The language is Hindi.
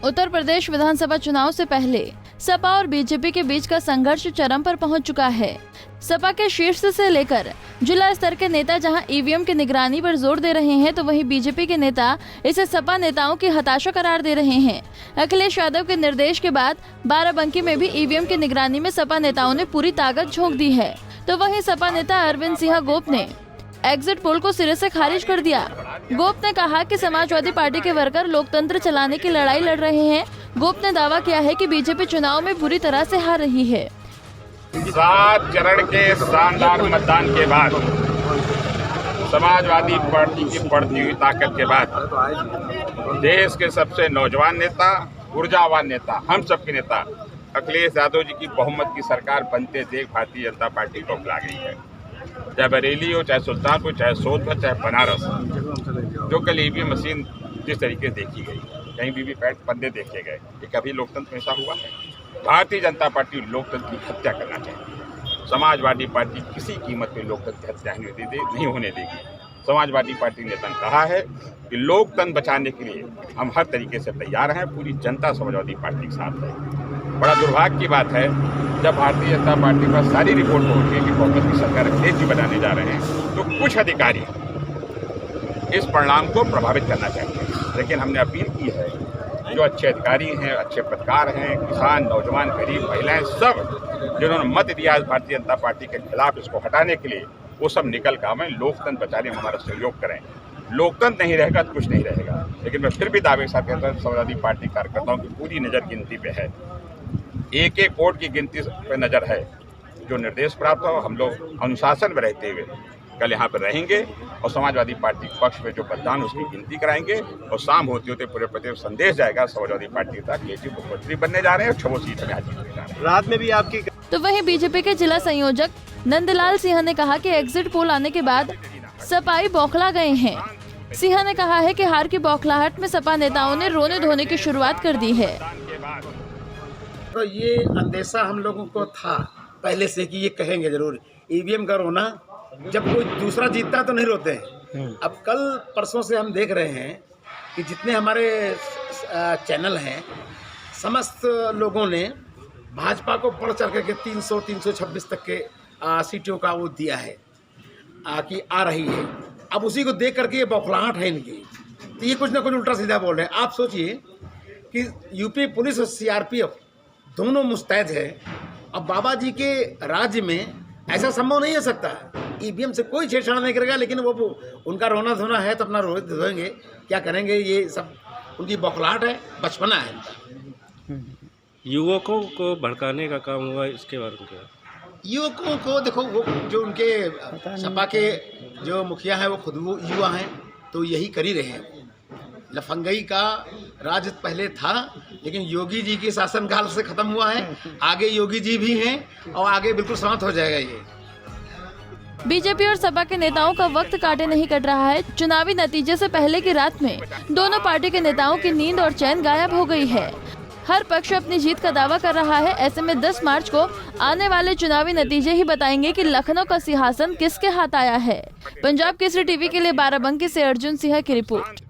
उत्तर प्रदेश विधानसभा चुनाव से पहले सपा और बीजेपी के बीच का संघर्ष चरम पर पहुंच चुका है। सपा के शीर्ष से लेकर जिला स्तर के नेता जहां ईवीएम की निगरानी पर जोर दे रहे हैं, तो वहीं बीजेपी के नेता इसे सपा नेताओं की हताशा करार दे रहे हैं। अखिलेश यादव के निर्देश के बाद बाराबंकी में भी ईवीएम की निगरानी में सपा नेताओं ने पूरी ताकत झोंक दी है। तो वहीं सपा नेता अरविंद सिंह गोप ने एग्जिट पोल को सिरे से खारिज कर दिया। गोप ने कहा कि समाजवादी पार्टी के वर्कर लोकतंत्र चलाने की लड़ाई लड़ रहे हैं। गोप ने दावा किया है कि बीजेपी चुनाव में बुरी तरह से हार रही है। 7 चरण के शानदार मतदान के बाद समाजवादी पार्टी की बढ़ती हुई ताकत के बाद देश के सबसे नौजवान नेता, ऊर्जावान नेता, हम सबके नेता अखिलेश यादव जी की बहुमत की सरकार बनते देख भारतीय जनता पार्टी को बुला गई है। चाहे बरेली हो, चाहे सुल्तानपुर, चाहे सोनभद्र, चाहे बनारस, जो कल ईवीएम मशीन जिस तरीके से देखी गई, कहीं वीवीपैट पन्ने देखे गए, ये कभी लोकतंत्र में ऐसा हुआ है? भारतीय जनता पार्टी लोकतंत्र की हत्या करना चाहती है। समाजवादी पार्टी किसी कीमत पे लोकतंत्र की हत्या नहीं होने देगी। समाजवादी पार्टी नेता ने कहा है कि लोकतंत्र बचाने के लिए हम हर तरीके से तैयार हैं। पूरी जनता समाजवादी पार्टी के साथ है। बड़ा दुर्भाग्य की बात है, जब भारतीय जनता पार्टी पर सारी रिपोर्ट पहुंची है कि कांग्रेस की सरकार अखिलेश जी बनाने जा रहे हैं, तो कुछ अधिकारी इस परिणाम को प्रभावित करना चाहते हैं। लेकिन हमने अपील की है, जो अच्छे अधिकारी हैं, अच्छे पत्रकार हैं, किसान, नौजवान, गरीब, महिलाएं, सब जिन्होंने मत दिया भारतीय जनता पार्टी के खिलाफ इसको हटाने के लिए, वो सब निकल कर आवें, लोकतंत्र बचाने में हमारा सहयोग करें। लोकतंत्र नहीं रहेगा तो कुछ नहीं रहेगा। लेकिन मैं फिर भी दावे के साथ कहता हूं, समाजवादी पार्टी कार्यकर्ताओं की पूरी नज़र गिनती पे है, एक एक वोट की गिनती पे नज़र है। जो निर्देश प्राप्त हो, हम लोग अनुशासन में रहते हुए कल यहाँ पर रहेंगे और समाजवादी पार्टी के पक्ष में जो मतदान उसकी गिनती कराएंगे और शाम होते होते पूरे प्रदेश में संदेश जाएगा समाजवादी पार्टी का कि ये मुख्यमंत्री बनने जा रहे हैं और 6 सीट में हाजिर होने जा रहे हैं। रात में भी आपकी तो वहीं बीजेपी के जिला संयोजक नंदलाल सिंह ने कहा कि एग्जिट पोल आने के बाद सपाई बौखला गए हैं। सिंह ने कहा है कि हार की बौखलाहट में सपा नेताओं ने रोने धोने की शुरुआत कर दी है। तो ये अंदेशा हम लोगों को था पहले से कि ये कहेंगे जरूर, ईवीएम का रोना, जब कोई दूसरा जीतता तो नहीं रोते हैं। अब कल परसों से हम देख रहे हैं कि जितने हमारे चैनल हैं, समस्त लोगों ने भाजपा को बढ़ चढ़ करके 300-326 तक के सीटों का वो दिया है कि आ रही है। अब उसी को देख करके ये बौखलाहट है इनकी, तो ये कुछ ना कुछ उल्टा सीधा बोल रहे हैं। आप सोचिए कि यूपी पुलिस और सीआरपीएफ दोनों मुस्तैद है। अब बाबा जी के राज्य में ऐसा संभव नहीं हो सकता। ईवीएम से कोई छेड़छाड़ नहीं करेगा, लेकिन वो उनका रोना धोना है तो अपना रोएंगे, क्या करेंगे? ये सब उनकी बौखलाहट है, बचपना है इनका। युवकों को भड़काने का काम हुआ, इसके बारे में क्या? युवकों को देखो, वो जो उनके सपा के जो मुखिया हैं वो खुद वो युवा हैं, तो यही कर ही रहे हैं। लफंगई का राज पहले था, लेकिन योगी जी के शासनकाल से खत्म हुआ है। आगे योगी जी भी हैं और आगे बिल्कुल समाप्त हो जाएगा ये। बीजेपी और सपा के नेताओं का वक्त काटे नहीं कट रहा है। चुनावी नतीजे से पहले की रात में दोनों पार्टी के नेताओं की नींद और चैन गायब हो गई है। हर पक्ष अपनी जीत का दावा कर रहा है। ऐसे में 10 मार्च को आने वाले चुनावी नतीजे ही बताएंगे कि लखनऊ का सिंहासन किसके हाथ आया है। पंजाब केसरी टीवी के लिए बाराबंकी से अर्जुन सिंह की रिपोर्ट।